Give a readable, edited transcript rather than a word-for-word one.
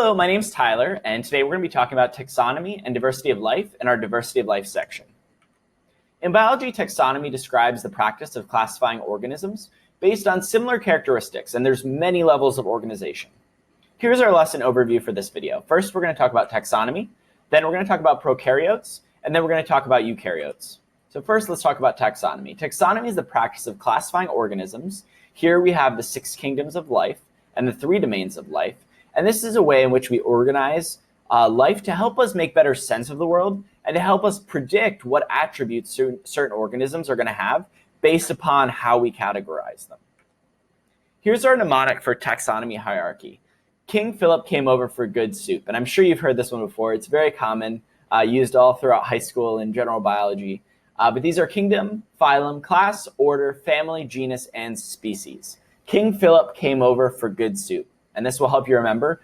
Hello, my name's Tyler, and today we're going to be talking about taxonomy and diversity of life in our diversity of life section. In biology, taxonomy describes the practice of classifying organisms based on similar characteristics, and there's many levels of organization. Here's our lesson overview for this video. First, we're going to talk about taxonomy, then we're going to talk about prokaryotes, and then we're going to talk about eukaryotes. So first, let's talk about taxonomy. Taxonomy is the practice of classifying organisms. Here we have the 6 kingdoms of life and the 3 domains of life. And this is a way in which we organize life to help us make better sense of the world and to help us predict what attributes certain organisms are going to have based upon how we categorize them. Here's our mnemonic for taxonomy hierarchy. King Philip came over for good soup. And I'm sure you've heard this one before. It's very common, used all throughout high school in general biology. But these are kingdom, phylum, class, order, family, genus, and species. King Philip came over for good soup. And this will help you remember